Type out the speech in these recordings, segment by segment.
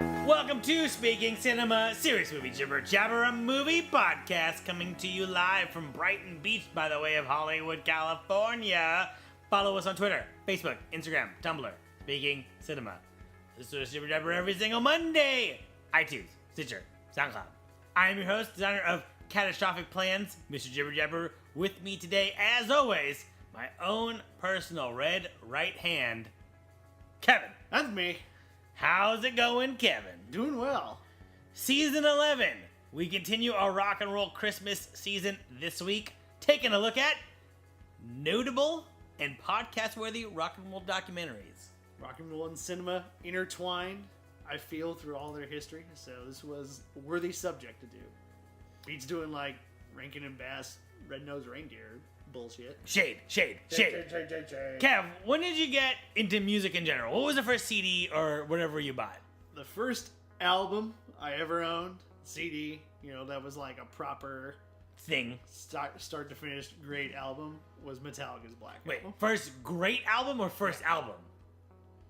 Welcome to Speaking Cinema, serious movie jibber jabber, a movie podcast coming to you live from Brighton Beach by the way of Hollywood, California. Follow us on Twitter, Facebook, Instagram, Tumblr, Speaking Cinema. This is Jibber Jabber every single Monday. iTunes, Stitcher, SoundCloud. I am your host, designer of Catastrophic Plans, Mr. Jibber Jabber. With me today, as always, my own personal red right hand, Kevin. That's me. How's it going, Kevin? Doing well. Season 11. We continue our rock and roll Christmas season this week, taking a look at notable and podcast-worthy rock and roll documentaries. Rock and roll and cinema intertwined, I feel, through all their history. So this was a worthy subject to do. Beats doing like Rankin and Bass, Red-Nosed Reindeer bullshit. Shade. Kev, when did you get into music in general? What was the first CD or whatever you bought? The first album I ever owned, CD, that was like a proper Thing. start to finish great album, was Metallica's Black Wait, Album. first great album or first album?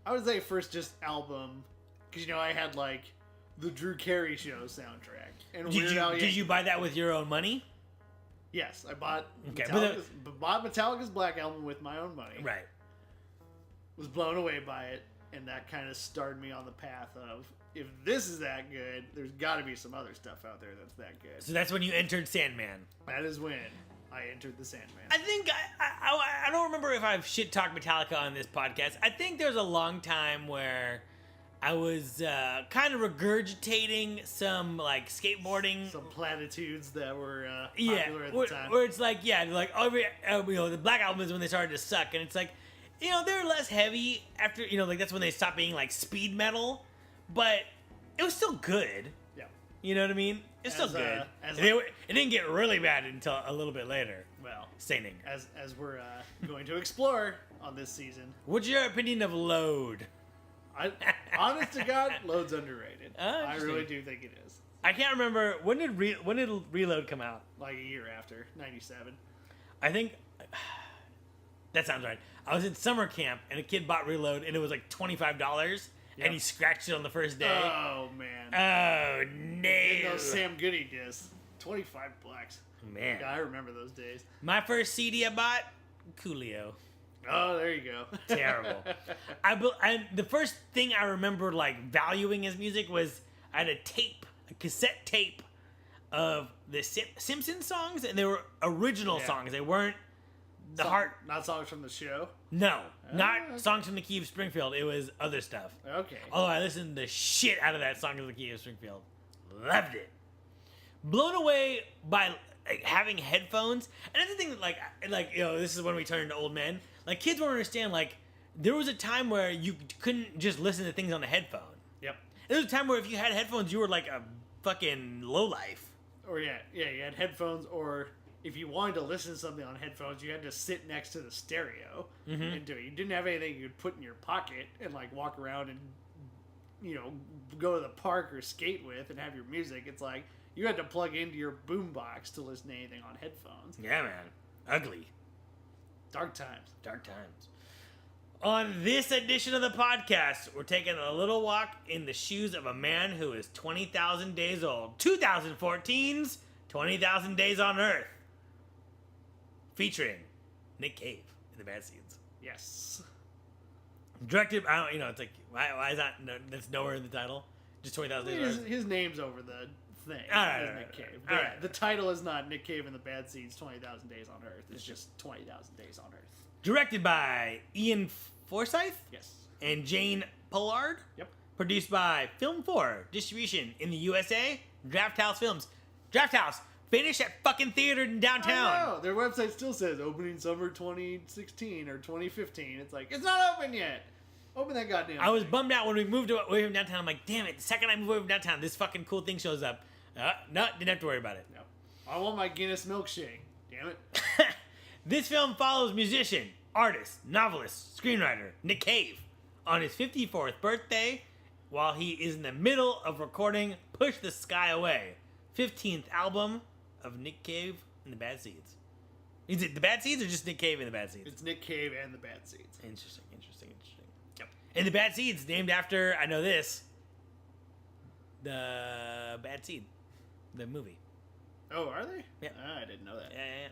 I would say first just album, because I had like the Drew Carey Show soundtrack. And Did you buy that with your own money? Yes, I bought Okay, Metallica's Black Album with my own money. Right. Was blown away by it, and that kind of started me on the path of, if this is that good, there's got to be some other stuff out there that's that good. So that's when you entered Sandman. That is when I entered the Sandman. I think I don't remember if I've shit talked Metallica on this podcast. I think there was a long time where I was kind of regurgitating some like skateboarding, Some platitudes that were yeah, popular at the time. where it's like the Black Album is when they started to suck, and it's like they're less heavy after like that's when they stopped being like speed metal, but it was still good. Yeah. You know what I mean? It's still good. It didn't get really bad until a little bit later. Well, Staining. as we're going to explore on this season, What's your opinion of Load? Honest to God, Load's underrated. I Interesting. really do think it is. I can't remember when did Reload come out. Like a year after, 97. I think that sounds right. I was in summer camp and a kid bought Reload and it was like $25 and he scratched it on the first day. Oh, man. Oh And no! those Sam Goody discs, $25. Man, Yeah, I remember those days. my first CD I bought, Coolio. Oh, there you go. Terrible. The first thing I remember like valuing as music was I had a cassette tape of the Simpsons songs, and they were original Yeah. songs. They weren't the Not songs from the show. No, not songs from the Key of Springfield. It was other stuff. Okay. Although I listened the shit out of that song of the Key of Springfield. Loved it. Blown away by like, having headphones. And that's the thing that like this is when we turn into old men. Like kids won't understand. Like there was a time where you couldn't just listen to things on a headphone. Yep. There was a time where if you had headphones, you were like a fucking lowlife. Or you had headphones, or if you wanted to listen to something on headphones, you had to sit next to the stereo and do it. You didn't have anything you could put in your pocket and like walk around and go to the park or skate with and have your music. It's like you had to plug into your boombox to listen to anything on headphones. Yeah, man. Ugly. Dark times. Dark times. On this edition of the podcast, we're taking a little walk in the shoes of a man who is 20,000 days old. 2014's 20,000 Days on Earth. Featuring Nick Cave in the Bad Seeds. Yes. Directed, it's like, why is that? No, that's nowhere in the title. Just 20,000 Days on Earth. His name's over the thing. All right, It's all Nick right, Cave. all right. The title is not Nick Cave and the Bad Seeds 20,000 Days on Earth. It's just 20,000 Days on Earth. Directed by Ian Forsyth Yes. and Jane Pollard. Yep. Produced by Film 4. Distribution in the USA, Draft House Films. Draft House, finish that fucking theater in downtown. I know. Their website still says opening summer 2016 or 2015. It's like, it's not open yet. Open that goddamn I was thing. bummed out when we moved away from downtown. I'm like, damn it, the second I move away from downtown, this fucking cool thing shows up. No, didn't have to worry about it. No. I want my Guinness milkshake. Damn it. This film follows musician, artist, novelist, screenwriter Nick Cave on his 54th birthday while he is in the middle of recording Push the Sky Away, 15th album of Nick Cave and the Bad Seeds. Is it the Bad Seeds or just Nick Cave and the Bad Seeds? It's Nick Cave and the Bad Seeds. Interesting. Yep. And the Bad Seeds, named after, I know this, The Bad Seed, the movie. Oh, are they? Yeah. Ah, I didn't know that. Yeah.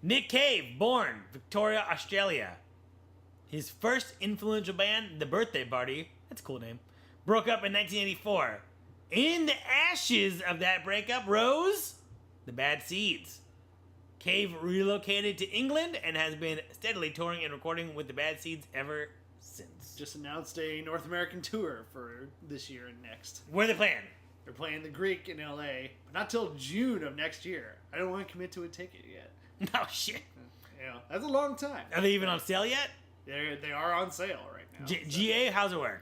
Nick Cave, born Victoria, Australia. His first influential band, The Birthday Party, that's a cool name, broke up in 1984. In the ashes of that breakup rose the Bad Seeds. Cave relocated to England and has been steadily touring and recording with the Bad Seeds ever since. Just announced a North American tour for this year and next. Where are they playing? They're playing the Greek in LA, but not till June of next year. I don't want to commit to a ticket yet. No shit. That's a long time. Are they even on sale yet? They are on sale right now. GA, how's it work?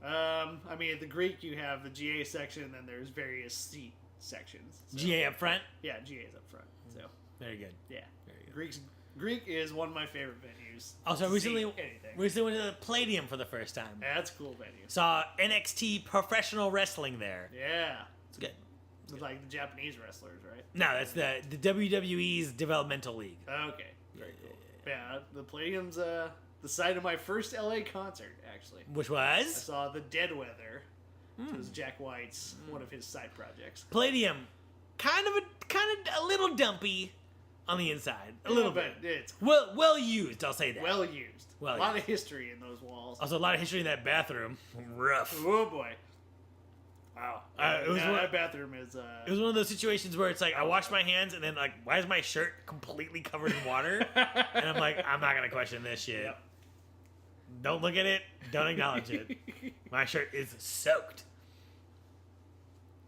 I mean, at the Greek you have the GA section, and then there's various seat sections. So, GA up front? Yeah, GA's up front. So Very good. yeah, Very good. Greek is one of my favorite venues. Also, to recently see anything. went to the Palladium for the first time. That's a cool venue. Saw NXT professional wrestling there. Yeah, It's good. it's like the Japanese wrestlers, right? No, that's the WWE's developmental league. Okay, very cool. Yeah, the Palladium's the site of my first LA concert, actually. Which I was saw the Dead Weather. It was Jack White's one of his side projects. Palladium. Kind of a little dumpy on the inside. A little bit. It's Well used, I'll say that. well used. Well a lot used. of history in those walls. Also, a lot of history in that bathroom. Rough. Oh boy. Wow. It was one- that bathroom is It was one of those situations where it's like I wash my hands and then like, why is my shirt completely covered in water? And I'm like, I'm not gonna question this shit. Yep. Don't look at it. Don't acknowledge it. My shirt is soaked.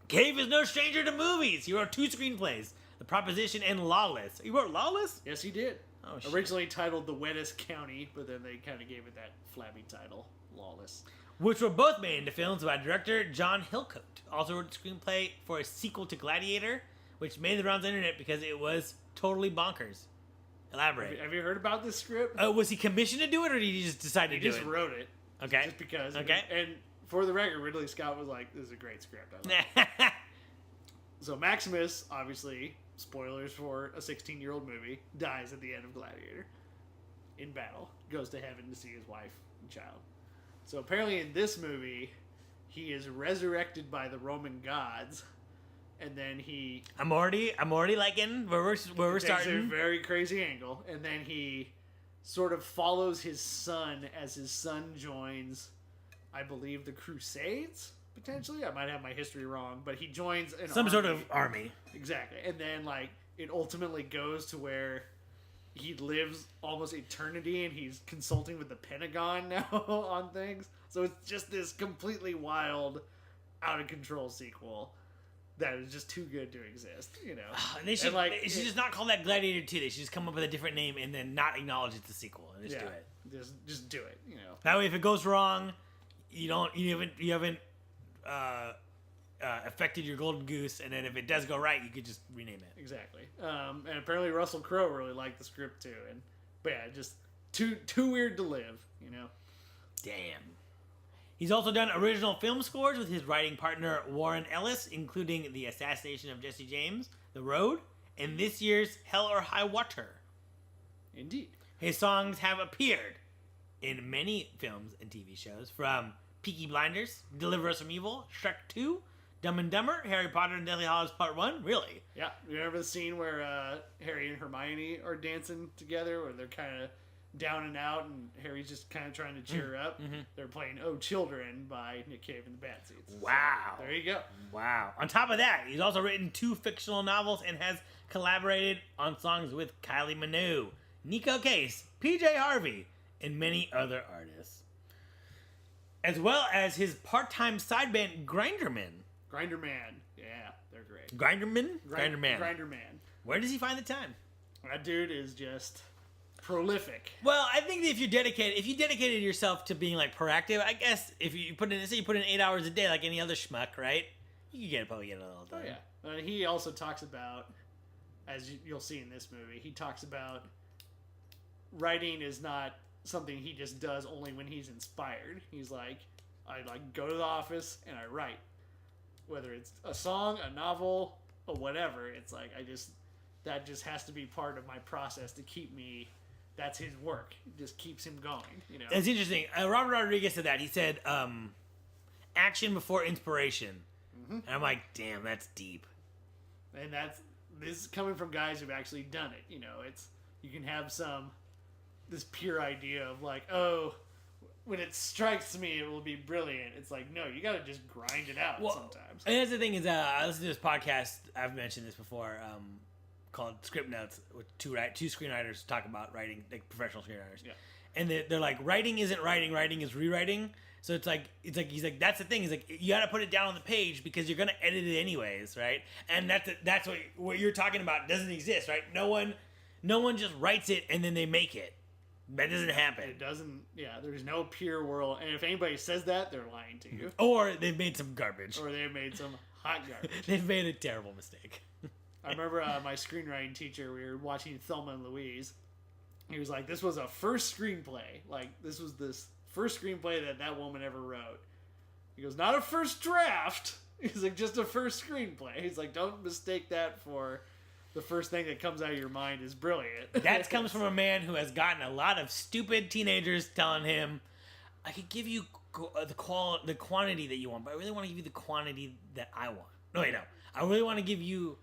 Cave is no stranger to movies. He wrote 2 screenplays, The Proposition and Lawless. He wrote Lawless? Yes, he did. Oh, shit. Originally titled The Wettest County, but then they kind of gave it that flabby title, Lawless. Which were both made into films by director John Hillcoat. Also wrote a screenplay for a sequel to Gladiator, which made the rounds on the internet because it was totally bonkers. Elaborate. Have you heard about this script? Was he commissioned to do it, or did he just decide to He do just it? wrote it. Okay. Just because. Okay. And for the record, Ridley Scott was like, this is a great script. I like it. So Maximus, obviously, spoilers for a 16-year-old movie, dies at the end of Gladiator in battle. Goes to heaven to see his wife and child. So apparently in this movie, he is resurrected by the Roman gods, and then he I'm already liking where we're takes a starting. very crazy angle, and then he sort of follows his son as his son joins, I believe, the Crusades. Potentially, I might have my history wrong, but he joins Some sort of army. exactly, and then like it ultimately goes to where he lives almost eternity, and he's consulting with the Pentagon now on things. So it's just this completely wild, out of control sequel that is just too good to exist, you know. And they should, And, like, they should it- just not call that Gladiator 2. They should just come up with a different name and then not acknowledge it's a sequel and just do it. Just do it, you know. That way, if it goes wrong, you haven't affected your golden goose, and then if it does go right, you could just rename it. Exactly. And apparently Russell Crowe really liked the script too. But yeah, just too weird to live, you know. Damn. He's also done original film scores with his writing partner Warren Ellis, including The Assassination of Jesse James, The Road, and this year's Hell or High Water. Indeed. His songs have appeared in many films and TV shows, from Peaky Blinders, Deliver Us from Evil, Shrek 2, Dumb and Dumber, Harry Potter and Deathly Hallows Part 1. Really? Yeah. You remember the scene where Harry and Hermione are dancing together, where they're kind of down and out, and Harry's just kind of trying to cheer her up? Mm-hmm. They're playing "Oh Children" by Nick Cave and the Bad Seeds. Wow. So, there you go. Wow. On top of that, he's also written 2 fictional novels and has collaborated on songs with Kylie Minogue, Nico Case, PJ Harvey, and many other artists. As well as his part-time side band, Grinderman. Grinder Man. Yeah, they're great. Grinderman? Grinderman. Grinder Man. Where does he find the time? That dude is just prolific. Well, I think that if you dedicated yourself to being like proactive, I guess if you put in 8 hours a day like any other schmuck, right? You could probably get it all Oh done. yeah. He also talks about, as you'll see in this movie, he talks about writing is not something he just does only when he's inspired. He's like, I like go to the office and I write, whether it's a song, a novel, or whatever. It's like that just has to be part of my process to keep me. That's his work. It just keeps him going. You know. It's interesting. Robert Rodriguez said that. He said, action before inspiration. And I'm like, damn, that's deep. And this is coming from guys who've actually done it. You know, you can have this pure idea of like, oh, when it strikes me, it will be brilliant. It's like, no, you got to just grind it out sometimes. And that's the thing is, I listen to this podcast. I've mentioned this before, called Script Notes, with two screenwriters talk about writing, like professional screenwriters. Yeah. And they're like, writing isn't writing, writing is rewriting. So it's like he's like, that's the thing. He's like, you got to put it down on the page because you're gonna edit it anyways, right? And that's what you're talking about doesn't exist, right? No one just writes it and then they make it. That doesn't happen. It doesn't. Yeah, there's no pure world. And if anybody says that, they're lying to you. Or they've made some garbage. Or they've made some hot garbage. They've made a terrible mistake. I remember my screenwriting teacher. We were watching Thelma and Louise. He was like, "This was a first screenplay. Like this was this first screenplay that woman ever wrote." He goes, "Not a first draft." He's like, "Just a first screenplay." He's like, "Don't mistake that for." The first thing that comes out of your mind is brilliant. That comes from a man who has gotten a lot of stupid teenagers telling him, I could give you the quantity that you want, but I really want to give you the quantity that I want. No, wait, no. I really want to give you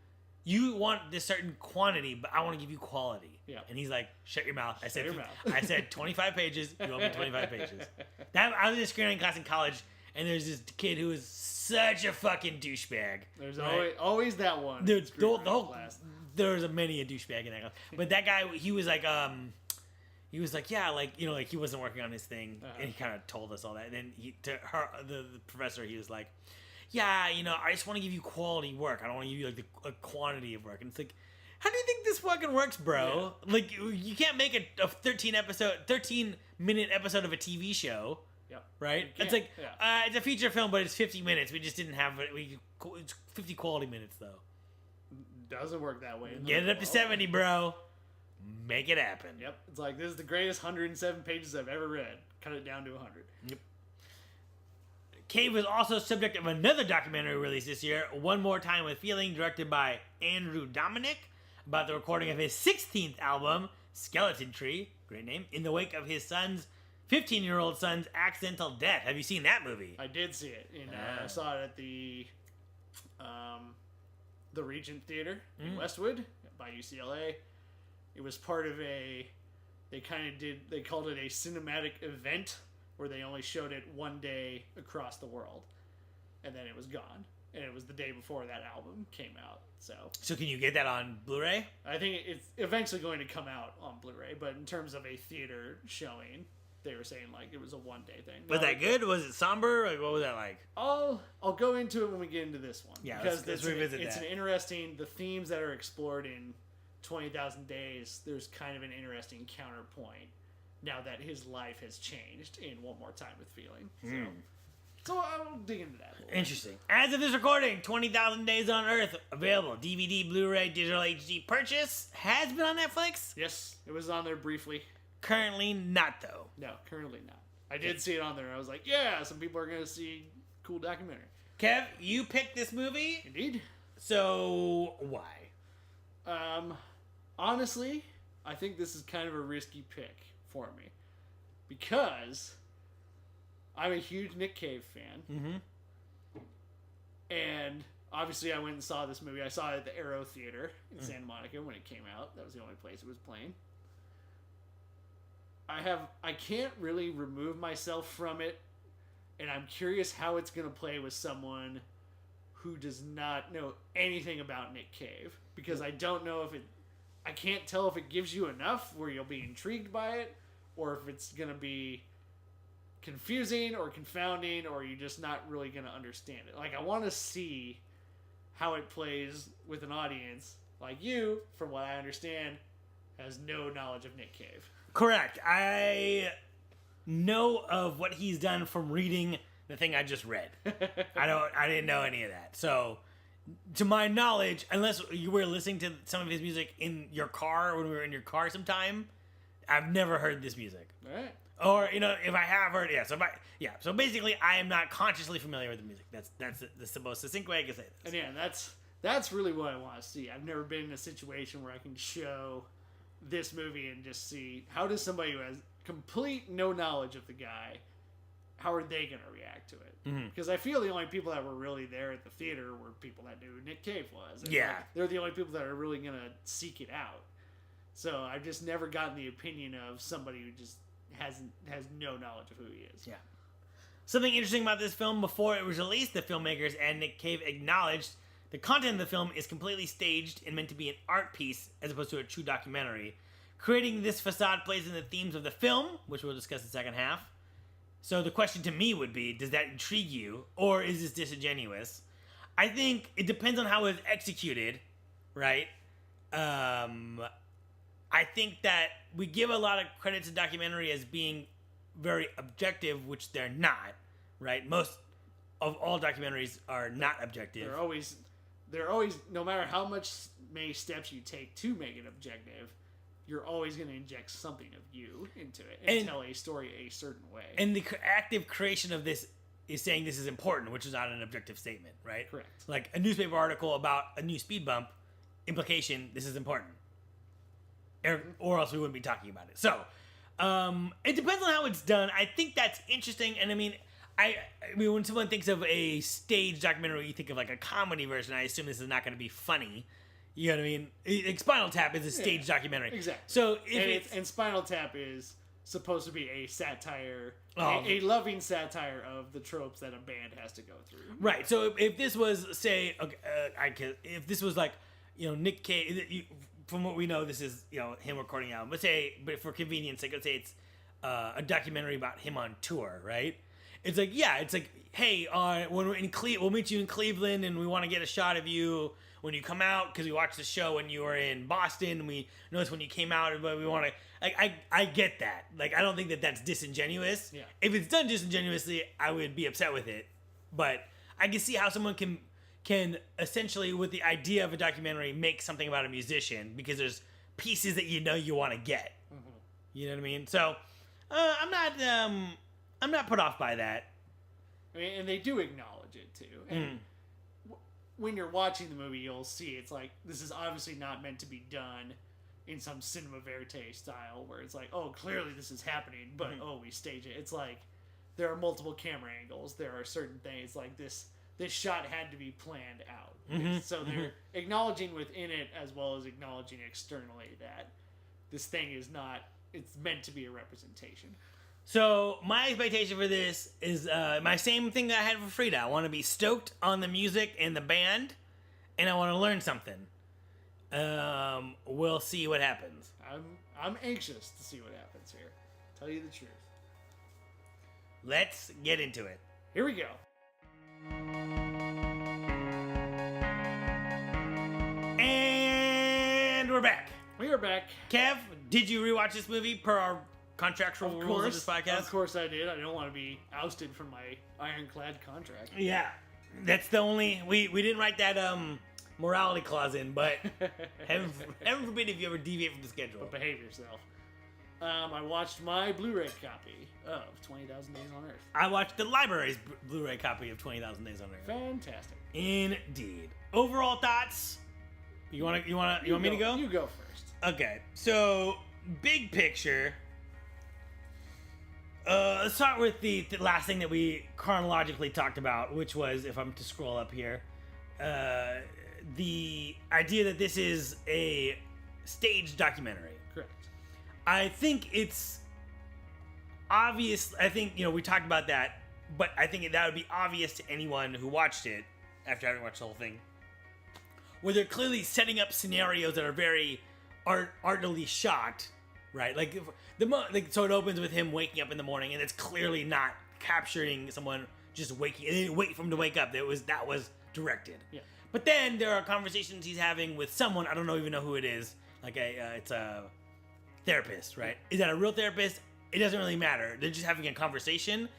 want this certain quantity, but I want to give you quality. Yeah. And he's like, shut your mouth. Shut your mouth. I said 25 pages. You owe me 25 pages. I was in a screenwriting class in college, and there's this kid who is such a fucking douchebag. There's always that one. Dude, the whole class. There was many a douchebag in that class. But that guy, he was like, yeah, like, you know, like he wasn't working on his thing, and he kind of told us all that. And then the professor, he was like, yeah, you know, I just want to give you quality work. I don't want to give you like a quantity of work. And it's like, how do you think this fucking works, bro? Yeah. Like, you can't make a 13-minute episode of a TV show. Yep. Right? It's like, it's a feature film, but it's 50 minutes. We just didn't have it. It's 50 quality minutes, though. Doesn't work that way. Get it up to 70, bro. Make it happen. Yep. It's like, this is the greatest 107 pages I've ever read. Cut it down to 100. Yep. Cave was also subject of another documentary released this year, One More Time with Feeling, directed by Andrew Dominic, about the recording of his 16th album, Skeleton Tree, great name, in the wake of his 15-year-old son's accidental death. Have you seen that movie? I did see it. I saw it at the Regent Theater in Westwood by UCLA. It was part of they called it a cinematic event where they only showed it one day across the world. And then it was gone. And it was the day before that album came out. So can you get that on Blu-ray? I think it's eventually going to come out on Blu-ray, but in terms of a theater showing, they were saying like it was a one-day thing. Was that good? Was it somber? Like, what was that like? I'll go into it when we get into this one. Yeah, because let's revisit it's an interesting, the themes that are explored in 20,000 Days, there's kind of an interesting counterpoint now that his life has changed in One More Time with Feeling. So I'll dig into that a little Interesting. As of this recording, 20,000 Days on Earth available. DVD, Blu-ray, digital HD purchase. Has been on Netflix? Yes, it was on there briefly. Currently not, though. No, currently not. I did see it on there, and I was like, yeah, some people are going to see cool documentary. Kev, you picked this movie? Indeed. So, why? Honestly, I think this is kind of a risky pick for me. Because I'm a huge Nick Cave fan. Mm-hmm. And obviously I went and saw this movie. I saw it at the Arrow Theater in Santa Monica when it came out. That was the only place it was playing. I can't really remove myself from it, and I'm curious how it's going to play with someone who does not know anything about Nick Cave, because I don't know if I can't tell if it gives you enough where you'll be intrigued by it, or if it's going to be confusing or confounding, or you're just not really going to understand it. Like, I want to see how it plays with an audience like you, from what I understand, has no knowledge of Nick Cave. Correct. I know of what he's done from reading the thing I just read. I didn't know any of that. So, to my knowledge, unless you were listening to some of his music in your car when we were in your car sometime, I've never heard this music. All right. Or, you know, if I have heard, So basically, I am not consciously familiar with the music. That's the most succinct way I can say this. And yeah, that's really what I want to see. I've never been in a situation where I can show this movie and just see how does somebody who has complete no knowledge of the guy how are they going to react to it? Mm-hmm. Because I feel the only people that were really there at the theater were people that knew who Nick Cave was. And Yeah. like, they're the only people that are really going to seek it out. So I've just never gotten the opinion of somebody who just has no knowledge of who he is. Yeah. Something interesting about this film, before it was released, the filmmakers and Nick Cave acknowledged the content of the film is completely staged and meant to be an art piece as opposed to a true documentary. Creating this facade plays in the themes of the film, which we'll discuss in the second half. So the question to me would be, does that intrigue you, or is this disingenuous? I think it depends on how it's executed, right? I think that we give a lot of credit to documentary as being very objective, which they're not, right? Most of all documentaries are not objective. They're always, no matter how many steps you take to make it objective, you're always going to inject something of you into it and tell a story a certain way. And the active creation of this is saying this is important, which is not an objective statement, right? Correct. Like a newspaper article about a new speed bump, implication, this is important. Or else we wouldn't be talking about it. So, it depends on how it's done. I think that's interesting. And I mean, when someone thinks of a stage documentary, you think of like a comedy version. I assume this is not going to be funny. You know what I mean? Like Spinal Tap is a stage documentary. Exactly. So if and Spinal Tap is supposed to be a satire, a loving satire of the tropes that a band has to go through. Right. So if this was, say, if this was like, Nick Cave, from what we know, this is, him recording out. Let's say, but for convenience sake, let's say it's a documentary about him on tour, right? It's like, hey, when we're in we'll meet you in Cleveland, and we want to get a shot of you when you come out, because we watched the show when you were in Boston, and we noticed when you came out, but we want to, I get that. Like, I don't think that that's disingenuous. Yeah. If it's done disingenuously, I would be upset with it. But I can see how someone can essentially, with the idea of a documentary, make something about a musician, because there's pieces that you want to get. Mm-hmm. You know what I mean? So, I'm not put off by that. I mean, and they do acknowledge it too. And when you're watching the movie, you'll see it's like, this is obviously not meant to be done in some cinema verite style where it's like, oh, clearly this is happening, but we stage it. It's like there are multiple camera angles. There are certain things like this shot had to be planned out. Mm-hmm. So they're acknowledging within it as well as acknowledging externally that this thing is not, it's meant to be a representation. So my expectation for this is my same thing that I had for Frida. I want to be stoked on the music and the band, and I want to learn something. We'll see what happens. I'm anxious to see what happens here. Tell you the truth. Let's get into it. Here we go. And we're back. We are back. Kev, did you rewatch this movie per our contractual rules of this podcast? Of course I did. I don't want to be ousted from my ironclad contract. Yeah. That's the only... We didn't write that morality clause in, but heaven forbid if you ever deviate from the schedule. But behave yourself. I watched my Blu-ray copy of 20,000 Days on Earth. I watched the library's Blu-ray copy of 20,000 Days on Earth. Fantastic. Indeed. Overall thoughts? You want me to go? You go first. Okay. So, big picture... let's start with the last thing that we chronologically talked about, which was, if I'm to scroll up here, the idea that this is a staged documentary. Correct. I think it's obvious. I think, we talked about that, but I think that would be obvious to anyone who watched it after having watched the whole thing, where they're clearly setting up scenarios that are very artfully shot. Right, so it opens with him waking up in the morning, and it's clearly not capturing someone just waking. It didn't wait for him to wake up. That was directed. Yeah. But then there are conversations he's having with someone. I don't even know who it is. Like it's a therapist, right? Is that a real therapist? It doesn't really matter. They're just having a conversation.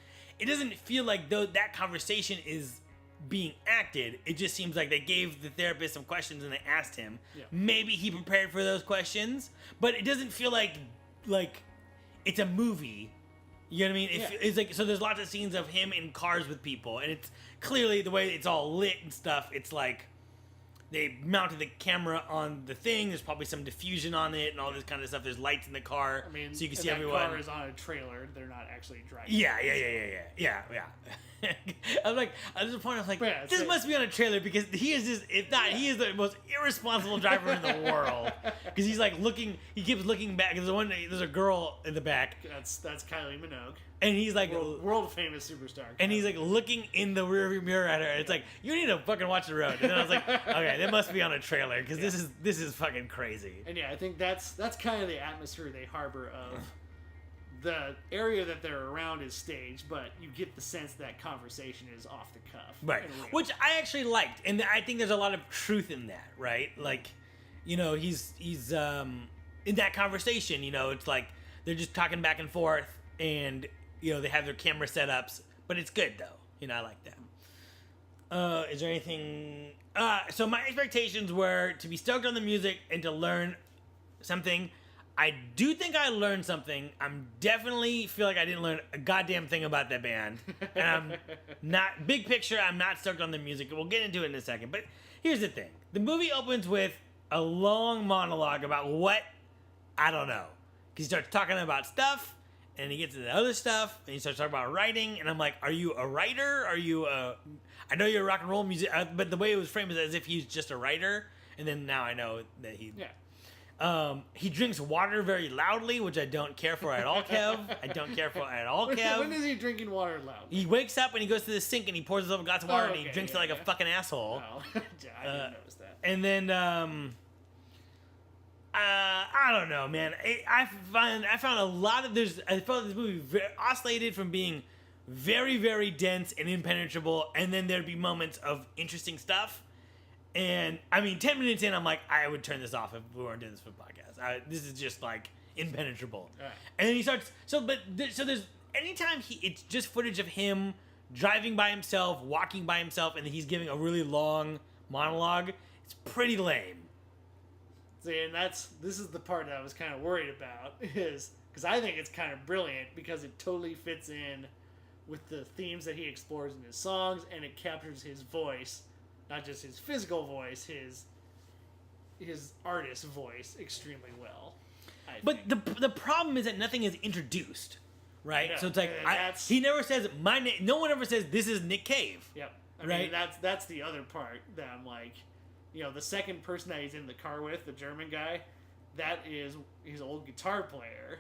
It doesn't feel like that conversation is being acted. It just seems like they gave the therapist some questions and they asked him. Yeah. Maybe he prepared for those questions, but it doesn't feel like it's a movie. You know what I mean? It's like, so there's lots of scenes of him in cars with people, and it's clearly the way it's all lit and stuff. It's like they mounted the camera on the thing. There's probably some diffusion on it and all this kind of stuff. There's lights in the car, I mean, so you can and see that everyone. car is on a trailer. They're not actually driving. Yeah. I'm like, at this point, I was like, Yeah, this so- must be on a trailer because he is just, if not, he is the most irresponsible driver in the world. Because he's like looking, he keeps looking back. There's a girl in the back, That's Kylie Minogue, and he's like, world famous superstar. and he's like looking in the rearview mirror at her, and it's like, you need to fucking watch the road. And then I was like, okay, that must be on a trailer because this is fucking crazy. And yeah, I think that's kind of the atmosphere they harbor of the area that they're around is staged, but you get the sense that conversation is off the cuff, Right. and real. Which I actually liked. And I think there's a lot of truth in that, right? Like, you know, he's in that conversation, you know, it's like they're just talking back and forth and, you know, they have their camera setups, but it's good though. You know, I like that. Is there anything so my expectations were to be stoked on the music and to learn something. I do think I learned something. I'm definitely feel like I didn't learn a goddamn thing about that band. And I'm not, big picture, I'm not stoked on the music. We'll get into it in a second. But here's the thing. The movie opens with a long monologue about what, I don't know. Because he starts talking about stuff, and he gets into other stuff, and he starts talking about writing, and I'm like, are you a writer? Are you a... I know you're a rock and roll music, but the way it was framed is as if he's just a writer, and then now I know that he... Yeah. He drinks water very loudly, which I don't care for at all, Kev. I don't care for at all, Kev. When is he drinking water loud? He wakes up and he goes to the sink and he pours himself a glass of water and he okay, drinks yeah, it like a yeah. fucking asshole. Oh, I didn't notice that. And then, I don't know, man. I found a lot of I felt this movie oscillated from being very, very dense and impenetrable, and then there'd be moments of interesting stuff. And I mean, 10 minutes in, I'm like, I would turn this off if we weren't doing this for the podcast. This is just like impenetrable. Right. And then he starts. So there's anytime it's just footage of him driving by himself, walking by himself, and he's giving a really long monologue. It's pretty lame. See, and this is the part that I was kind of worried about, is because I think it's kind of brilliant because it totally fits in with the themes that he explores in his songs, and it captures his voice, not just his physical voice, his artist voice extremely well. But the problem is that nothing is introduced, right? Yeah, So it's like and that's- he never says my name. No one ever says this is Nick Cave. Yep. I Right. mean, that's the other part that I'm like, you know, the second person that he's in the car with, the German guy, that is his old guitar player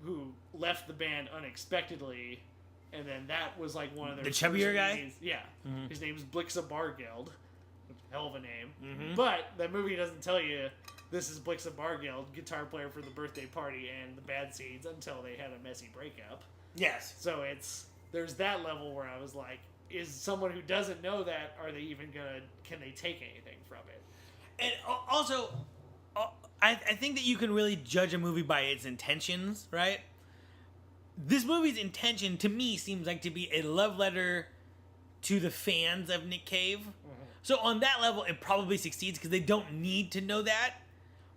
who left the band unexpectedly, and then that was like one of their The chubbier first guy? movies. Yeah. Mhm. His name's Blixa Bargeld. Hell of a name. Mhm. But that movie doesn't tell you this is Blixa Bargeld, guitar player for the birthday party and the Bad Seeds, until they had a messy breakup. Yes. So there's that level where I was like, is someone who doesn't know that, are they even can they take anything from it? And also, I think that you can really judge a movie by its intentions, right? This movie's intention, to me, seems like to be a love letter to the fans of Nick Cave. So on that level, it probably succeeds because they don't need to know that.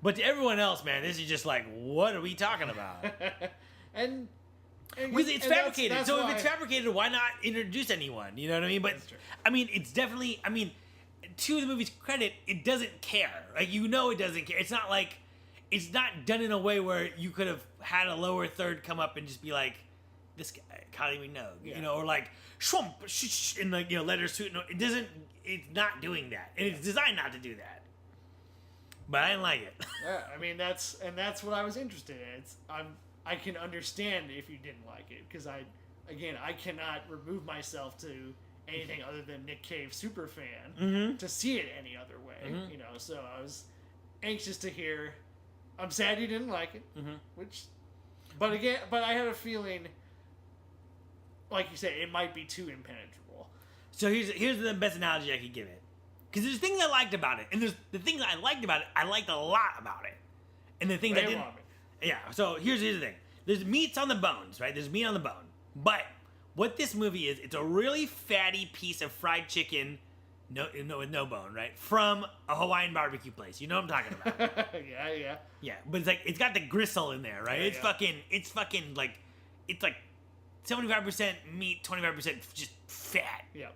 But to everyone else, man, this is just like, what are we talking about? and Because it's and fabricated. that's So why- if it's fabricated, why not introduce anyone? You know what I mean? But That's true. I mean, it's definitely. I mean, to the movie's credit, it doesn't care. Like, you know, it doesn't care. It's not like it's not done in a way where you could have had a lower third come up and just be like, "This guy, Kylie Minogue," Yeah. you know, or like "Shwump," and like, you know, let her suit. No, it doesn't. It's not doing that, and it's designed not to do that. But I didn't like it. Yeah, I mean that's what I was interested in. I can understand if you didn't like it, because I cannot remove myself to anything other than Nick Cave super fan Mm-hmm. to see it any other way. Mhm. You know, so I was anxious to hear. I'm sad you didn't like it, Mm-hmm. but I had a feeling, like you said, it might be too impenetrable. So here's the best analogy I could give it. Because there's things I liked about it, and there's the things I liked about it. I liked a lot about it, and the things I Lay 'em didn't. on me. Yeah. So here's the thing. There's meats on the bones, right? There's meat on the bone. But what this movie is, it's a really fatty piece of fried chicken, with no bone, right? From a Hawaiian barbecue place. You know what I'm talking about? yeah. Yeah. But it's like it's got the gristle in there, right? Yeah, It's fucking like 75% meat, 25% just fat. Yeah.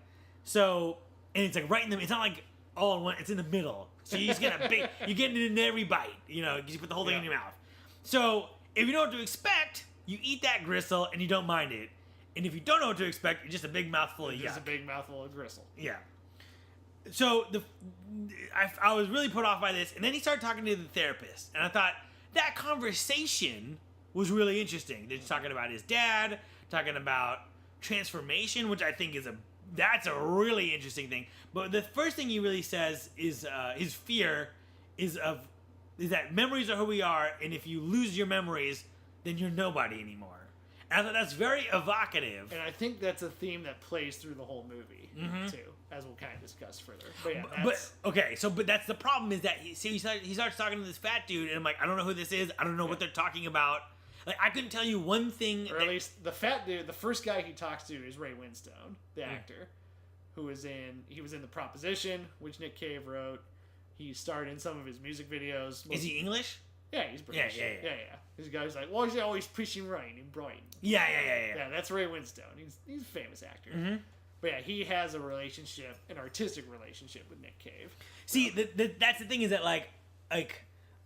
So, and it's like right in the. It's not like all in one. It's in the middle, so you just get a big. You get it in every bite. You know, you put the whole thing in your mouth. So if you know what to expect, you eat that gristle and you don't mind it. And if you don't know what to expect, you're just a big mouthful of yuck. Just a big mouthful of gristle. Yeah. So I was really put off by this, and then he started talking to the therapist, and I thought that conversation was really interesting. They're just talking about his dad, talking about transformation, which I think that's a really interesting thing. But the first thing he really says is his fear is that memories are who we are, and if you lose your memories, then you're nobody anymore. And I thought that's very evocative. And I think that's a theme that plays through the whole movie, too, as we'll kind of discuss further. But yeah, but that's the problem is that he starts talking to this fat dude, and I'm like, I don't know who this is. I don't know what they're talking about. Like, I couldn't tell you one thing. Or at least the fat dude, the first guy he talks to is Ray Winstone, the actor, he was in The Proposition, which Nick Cave wrote. He starred in some of his music videos. Is he English? Yeah, he's British. Yeah. This guy's like, well, he's always preaching rain in Brighton. Yeah. Yeah, that's Ray Winstone. He's a famous actor. But yeah, he has an artistic relationship with Nick Cave. See, that's the thing is that like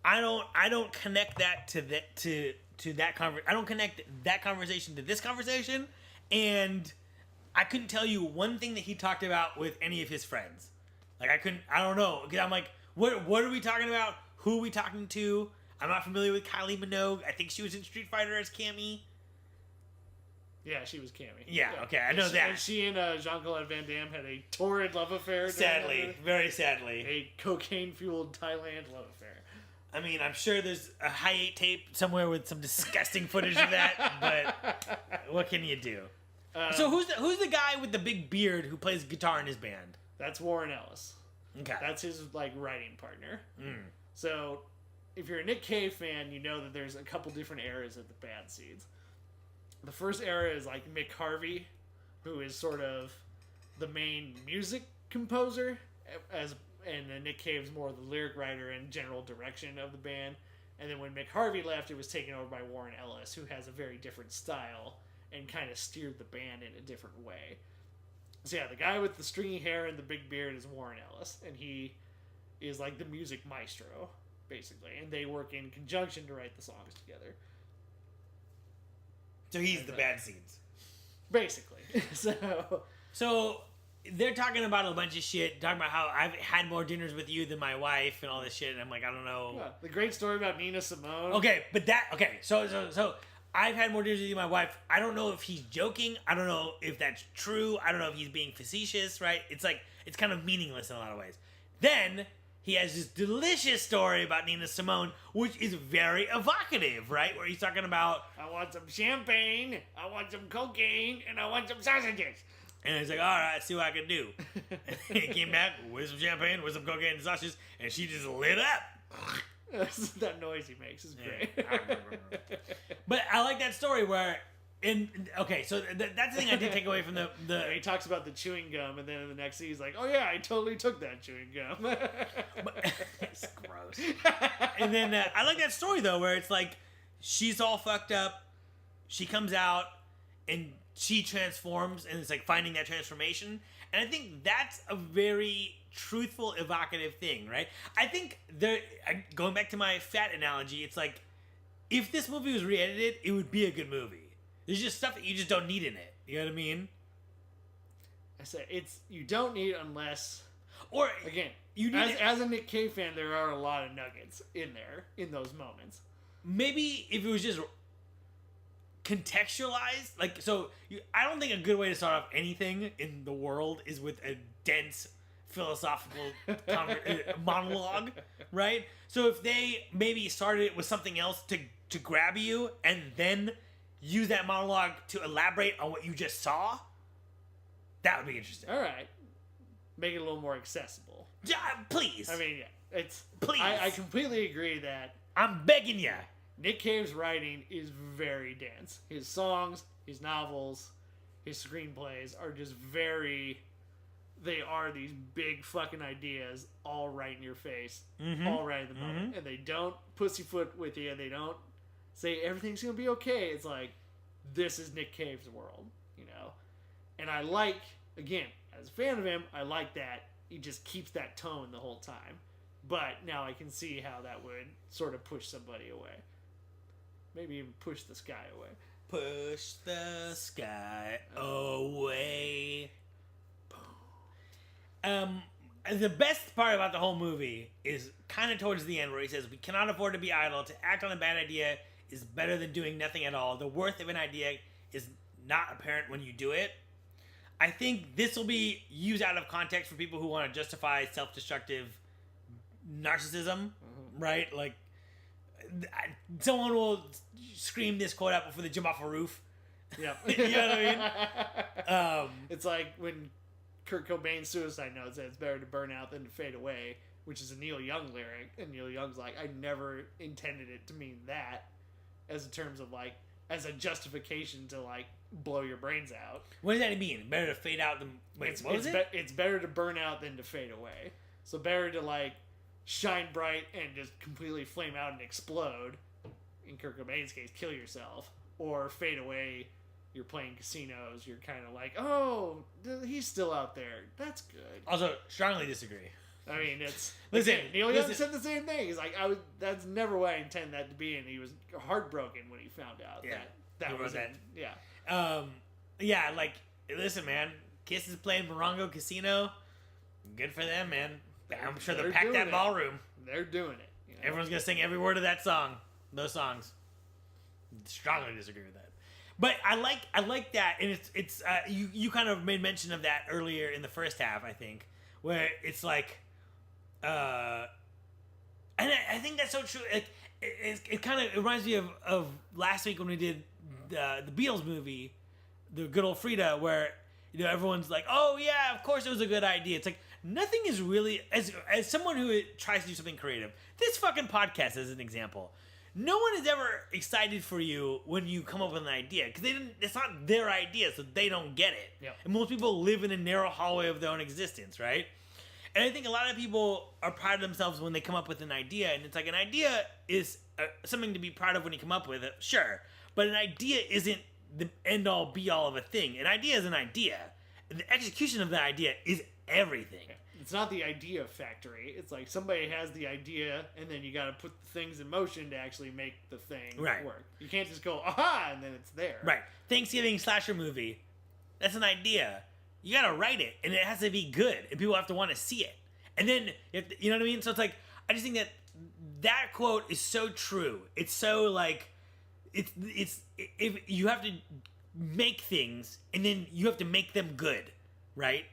I don't connect that to that I don't connect that conversation to this conversation, and I couldn't tell you one thing that he talked about with any of his friends. Like I don't know, because I'm like, what are we talking about? Who are we talking to? I'm not familiar with Kylie Minogue. I think she was in Street Fighter as Cammy. Yeah, she was Cammy. Yeah, okay, I know that. And she and Jean-Claude Van Damme had a torrid love affair. Sadly, very sadly. A cocaine-fueled Thailand love affair. I mean, I'm sure there's a Hi8 tape somewhere with some disgusting footage of that, but what can you do? So who's the guy with the big beard who plays guitar in his band? That's Warren Ellis. Okay. That's his writing partner. So if you're a Nick Cave fan, you know that there's a couple different eras of the band scenes. The first era is like Mick Harvey, who is sort of the main music composer, and then Nick Cave's more the lyric writer and general direction of the band. And then when Mick Harvey left, it was taken over by Warren Ellis, who has a very different style and kind of steered the band in a different way. So yeah, the guy with the stringy hair and the big beard is Warren Ellis, and he is like the music maestro, basically. And they work in conjunction to write the songs together. So he's the bad seeds. Basically. So they're talking about a bunch of shit, talking about how I've had more dinners with you than my wife and all this shit, and I'm like, I don't know. Yeah, the great story about Nina Simone. Okay, but so I've had more dinners with you than my wife. I don't know if he's joking. I don't know if that's true. I don't know if he's being facetious, right? It's like, it's kind of meaningless in a lot of ways. Then he has this delicious story about Nina Simone, which is very evocative, right? Where he's talking about, I want some champagne, I want some cocaine, and I want some sausages. And he's like, all right, see what I can do. And he came back with some champagne, with some cocaine and sausages, and she just lit up. That noise he makes is great. Yeah, but I like that story where, so that's the thing I did take away from the he talks about the chewing gum, and then in the next scene he's like, oh yeah, I totally took that chewing gum. It's gross. And then I like that story though, where it's like she's all fucked up, she comes out, and she transforms, and it's like finding that transformation. And I think that's a very truthful, evocative thing, right? I think going back to my fat analogy, it's like if this movie was re-edited, it would be a good movie. There's just stuff that you just don't need in it. You know what I mean? I say you don't need unless, or again, you need as a Nick Cave fan, there are a lot of nuggets in there in those moments. Maybe if it was just contextualized, I don't think a good way to start off anything in the world is with a dense philosophical monologue, right? So if they maybe started it with something else to grab you, and then use that monologue to elaborate on what you just saw, that would be interesting. All right, make it a little more accessible. Yeah, please. I mean, yeah, it's please. I completely agree that I'm begging you. Nick Cave's writing is very dense. His songs, his novels, his screenplays are just they are these big fucking ideas all right in your face, all right in the moment. And they don't pussyfoot with you. They don't say everything's going to be okay. It's like, this is Nick Cave's world, you know? And I like, again, as a fan of him, I like that he just keeps that tone the whole time. But now I can see how that would sort of push somebody away. Maybe even push this guy away. Push the sky away. The best part about the whole movie is kind of towards the end, where he says, "We cannot afford to be idle. To act on a bad idea is better than doing nothing at all. The worth of an idea is not apparent when you do it." I think this will be used out of context for people who want to justify self-destructive narcissism, right? Like, someone will scream this quote out before they jump off a roof. Yeah. You know what I mean? It's like when Kurt Cobain's suicide note said it's better to burn out than to fade away, which is a Neil Young lyric. And Neil Young's like, I never intended it to mean that, as in terms of like, as a justification to like blow your brains out. What does that mean? Better to fade out than... Wait, what was it? It's better to burn out than to fade away. So better to like shine bright and just completely flame out and explode. In Kurt Cobain's case, kill yourself. Or fade away. You're playing casinos. You're kind of like, oh, he's still out there. That's good. Also, strongly disagree. I mean, it's... Listen, Neil Young said the same thing. He's like, that's never what I intended that to be. And he was heartbroken when he found out that was it. Yeah. Yeah, like, listen, man. Kiss is playing Morongo Casino. Good for them, man. I'm sure they'll pack that ballroom. They're doing it. You know? Everyone's going to sing every word of that song. Those songs. Strongly disagree with that. But I like that, and it's you kind of made mention of that earlier in the first half, I think, where it's like, and I think that's so true. It kind of reminds me of last week when we did the Beatles movie, the Good Old Frida, where everyone's like, oh yeah, of course it was a good idea. It's like nothing is really, as someone who tries to do something creative, this fucking podcast is an example. No one is ever excited for you when you come up with an idea, because it's not their idea, so they don't get it. Yep. And most people live in a narrow hallway of their own existence, right? And I think a lot of people are proud of themselves when they come up with an idea, and it's like an idea is something to be proud of when you come up with it, sure. But an idea isn't the end-all, be-all of a thing. An idea is an idea. And the execution of the idea is everything. Yeah. It's not the idea factory. It's like somebody has the idea, and then you got to put the things in motion to actually make the thing work. You can't just go, aha, and then it's there. Right. Thanksgiving slasher movie. That's an idea. You got to write it, and it has to be good, and people have to want to see it. And then, you know what I mean? So it's like, I just think that quote is so true. It's so like, if you have to make things, and then you have to make them good, right?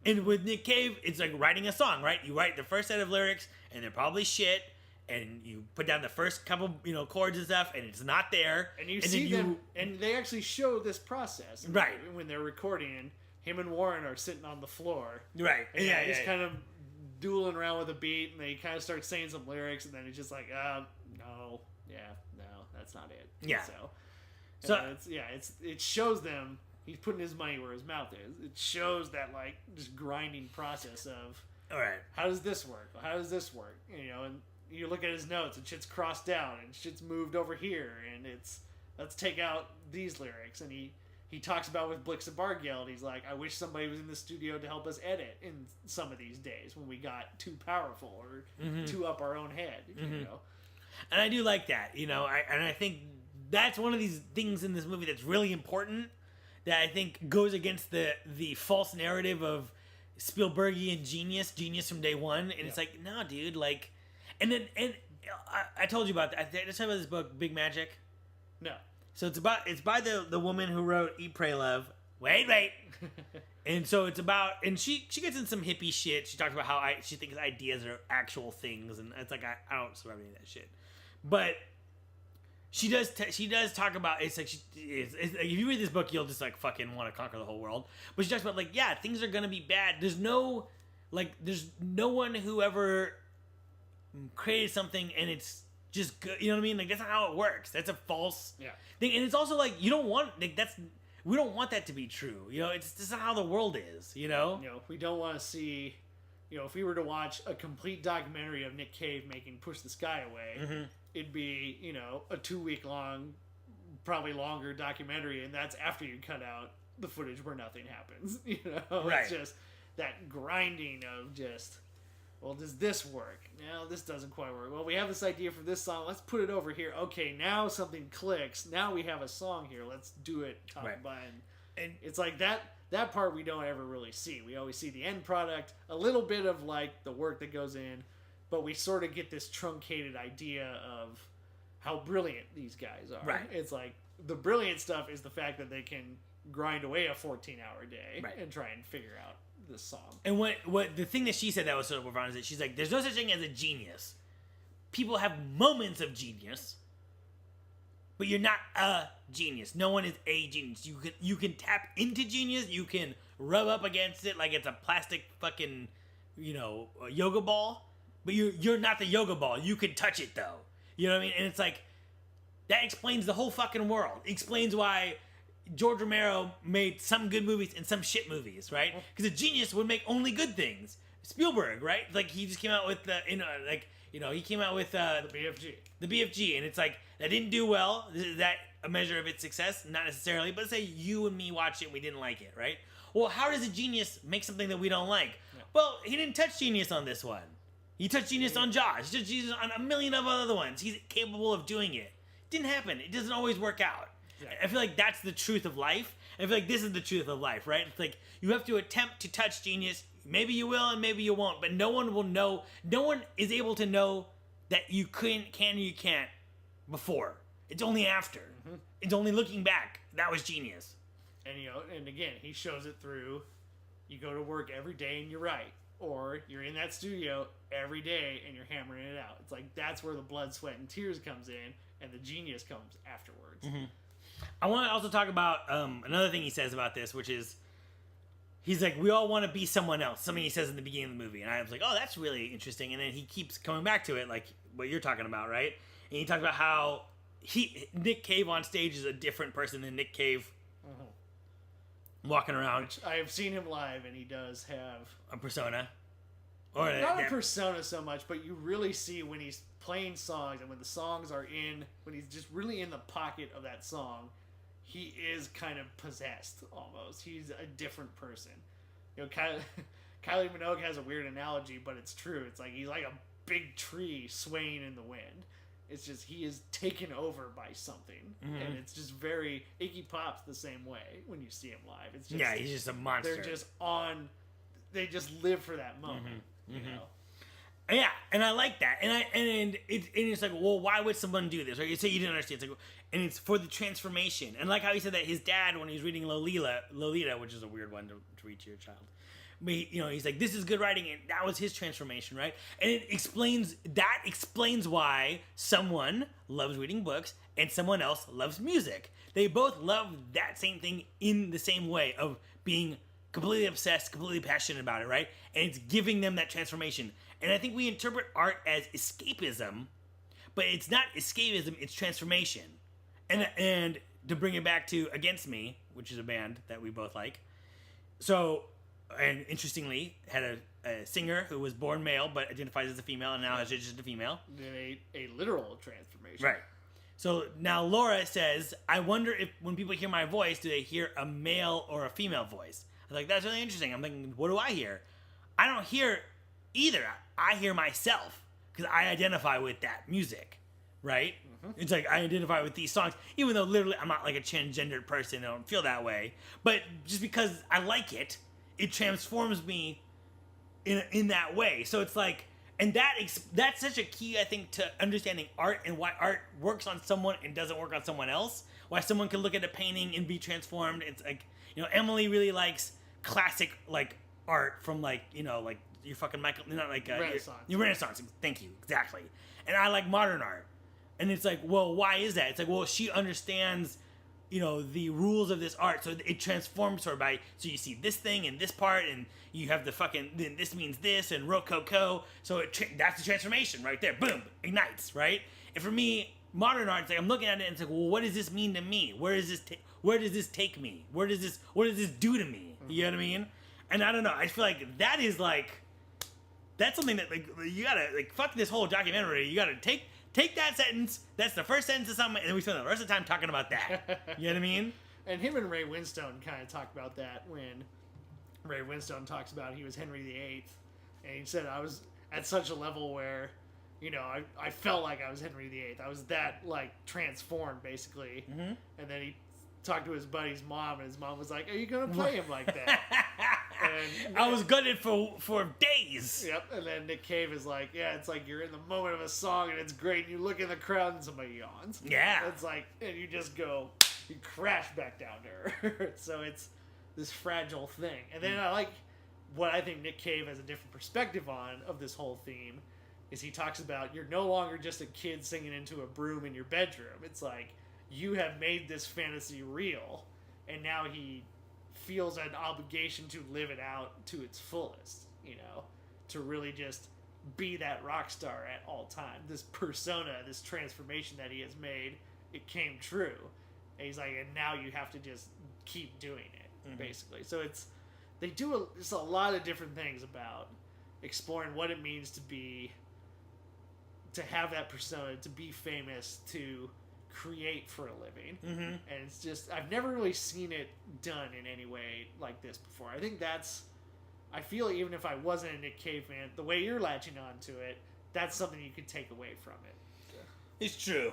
And with Nick Cave, it's like writing a song, right? You write the first set of lyrics, and they're probably shit, and you put down the first couple, chords and stuff, and it's not there. And you see them, and they actually show this process. Right. When they're recording, and him and Warren are sitting on the floor. Right. And he's kind of dueling around with a beat, and they kind of start saying some lyrics, and then it's just like, no, that's not it. Yeah. So it shows them. He's putting his money where his mouth is. It shows that, like, just grinding process of, all right, how does this work? How does this work? And you look at his notes, and shit's crossed down, and shit's moved over here, and it's, let's take out these lyrics. And he talks about with Blix and Bargiel, and he's like, I wish somebody was in the studio to help us edit in some of these days when we got too powerful or too up our own head, And I do like that, I think that's one of these things in this movie that's really important, that I think goes against the false narrative of Spielbergian genius from day one. And it's like, no, dude, like, and I told you about that. I just talked about this book, Big Magic. No. So it's by the woman who wrote Eat, Pray, Love. Wait. And so it's about, and she gets in some hippie shit. She talks about how she thinks ideas are actual things. And it's like, I don't subscribe to any of that shit. But she does talk about, it's like, if you read this book, you'll just like fucking want to conquer the whole world. But she talks about, like, yeah, things are gonna be bad. There's no one who ever created something and it's just good. You know what I mean? Like, that's not how it works. That's a false thing. And it's also like, we don't want that to be true. It's not how the world is. We don't want to see. If we were to watch a complete documentary of Nick Cave making "Push the Sky Away," it'd be, a 2-week long, probably longer documentary, and that's after you cut out the footage where nothing happens. Right. It's just, that grinding of just, well, does this work? No, this doesn't quite work. Well, we have this idea for this song. Let's put it over here. Okay, now something clicks. Now we have a song here. Let's do it top Right. and bottom. And It's like that part we don't ever really see. We always see the end product, a little bit of like the work that goes in, but we sort of get this truncated idea of how brilliant these guys are. Right. It's like the brilliant stuff is the fact that they can grind away a 14-hour day Right. and try and figure out this song. And what the thing that she said that was so profound is that she's like, there's no such thing as a genius. People have moments of genius, but you're not a genius. No one is a genius. You can tap into genius. You can rub up against it like it's a plastic fucking, a yoga ball. But you're not the yoga ball. You can touch it though. You know what I mean? And it's like that explains the whole fucking world. It explains why George Romero made some good movies and some shit movies, right? Because a genius would make only good things. Spielberg, right? Like he just came out with he came out with The BFG. the BFG, and it's like that didn't do well. Is that a measure of its success? Not necessarily, but say you and me watched it, and we didn't like it, right? Well, how does a genius make something that we don't like? Yeah. Well, he didn't touch genius on this one. He touched genius on Jaws. He touched genius on a million of other ones. He's capable of doing it. Didn't happen. It doesn't always work out. Yeah. I feel like that's the truth of life. I feel like this is the truth of life, right? It's like you have to attempt to touch genius. Maybe you will and maybe you won't, but no one will know. No one is able to know that you can or you can't before. It's only after. Mm-hmm. It's only looking back. That was genius. And and again, he shows it through. You go to work every day and you write, or you're in that studio every day and you're hammering it out. It's like that's where the blood, sweat, and tears comes in, and the genius comes afterwards. Mm-hmm. I want to also talk about another thing he says about this, which is he's like, we all want to be someone else. Something he says in the beginning of the movie, and I was like, oh, that's really interesting. And then he keeps coming back to it, like what you're talking about, right? And he talks about how Nick Cave on stage is a different person than Nick Cave walking around. Which I have seen him live, and he does have A persona. Or not a persona so much, but you really see when he's playing songs and when the songs are when he's just really in the pocket of that song, he is kind of possessed almost. He's a different person. Kylie Minogue has a weird analogy, but it's true. It's like he's like a big tree swaying in the wind. It's just he is taken over by something, and it's just very Iggy Pop's the same way when you see him live. It's just, he's just a monster. They're just they just live for that moment, you know. Yeah, and I like that, and it's like, well, why would someone do this? Right? You say you didn't understand, it's like, and it's for the transformation. And like how he said that his dad, when he was reading Lolita, which is a weird one to read to your child, but he's like, this is good writing, and that was his transformation, right? And it explains why someone loves reading books and someone else loves music. They both love that same thing in the same way of being completely obsessed, completely passionate about it, right? And it's giving them that transformation. And I think we interpret art as escapism, but it's not escapism, it's transformation. And to bring it back to Against Me, which is a band that we both like. So, and interestingly, had a singer who was born male but identifies as a female and now is just a female. A literal transformation. Right. So now Laura says, I wonder if when people hear my voice, do they hear a male or a female voice? I was like, that's really interesting. I'm thinking, what do I hear? I don't hear either. I hear myself because I identify with that music, right? It's like I identify with these songs, even though literally I'm not like a transgendered person. I don't feel that way. But just because I like it, it transforms me in that way. So it's like, and that's such a key, I think, to understanding art and why art works on someone and doesn't work on someone else. Why someone can look at a painting and be transformed. It's like, Emily really likes classic like art from like your fucking Michael, not like Renaissance. Your Renaissance. Thank you, exactly. And I like modern art. And it's like, well, why is that? It's like, well, she understands, the rules of this art, so it transforms her so you see this thing and this part, and you have the fucking, then this means this, and rococo, so that's the transformation right there, boom, ignites, right? And for me, modern art, it's like, I'm looking at it, and it's like, well, what does this mean to me? Where does this take me? What does this do to me? You know what I mean? And I don't know, I feel like that is like, that's something that, like, you gotta, like, fuck this whole documentary, you gotta take that sentence, that's the first sentence of something, and then we spend the rest of the time talking about that. You know what I mean? And him and Ray Winstone kind of talked about that when Ray Winstone talks about he was Henry VIII, and he said I was at such a level where, you know, I felt like I was Henry VIII. I was that like transformed basically. Mm-hmm. And then he talked to his buddy's mom, and his mom was like, "Are you gonna play him like that?" And I was gutted for days. Yep. And then Nick Cave is like, "Yeah, it's like you're in the moment of a song, and it's great. And you look in the crowd, and somebody yawns. Yeah. It's like, and you just go, you crash back down to earth. So it's this fragile thing. And then I like what I think Nick Cave has a different perspective on of this whole theme is he talks about you're no longer just a kid singing into a broom in your bedroom. It's like you have made this fantasy real, and now he feels an obligation to live it out to its fullest, you know, to really just be that rock star at all time. This persona, this transformation that he has made, it came true. And he's like, and now you have to just keep doing it, basically. So they do just a lot of different things about exploring what it means to have that persona, to be famous, to create for a living. And it's just, I've never really seen it done in any way like this before. I think I feel even if I wasn't a Nick Cave fan, the way you're latching on to it, that's something you could take away from it. It's true.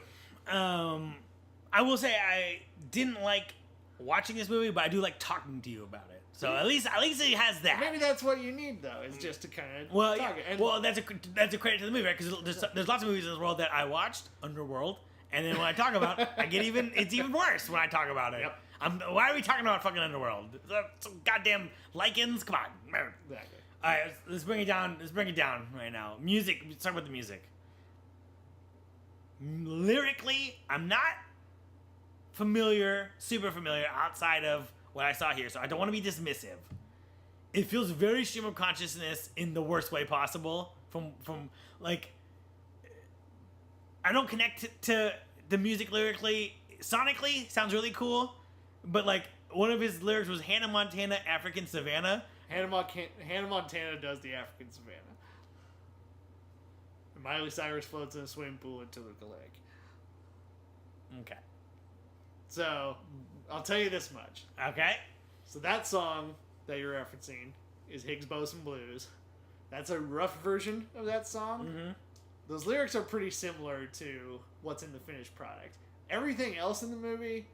I will say I didn't like watching this movie, but I do like talking to you about it. So at least it has that. Maybe that's what you need, though, is just to kind of talk it. Well, that's a credit to the movie, right? Because there's lots of movies in this world that I watched, Underworld, and then when I talk about, it's even worse when I talk about it. Yep. Why are we talking about fucking Underworld? Some goddamn lichens? Come on. Exactly. All right, let's bring it down. Let's bring it down right now. Music. Let's talk about the music. Lyrically, I'm not super familiar outside of what I saw here, so I don't want to be dismissive. It feels very stream of consciousness in the worst way possible. From like, I don't connect to the music lyrically. Sonically, sounds really cool, but like one of his lyrics was Hannah Montana, African Savannah. Hannah Montana does the African Savannah. And Miley Cyrus floats in a swimming pool into the lake. Okay. So, I'll tell you this much. Okay. So that song that you're referencing is Higgs Boson Blues. That's a rough version of that song. Mm-hmm. Those lyrics are pretty similar to what's in the finished product. Everything else in the movie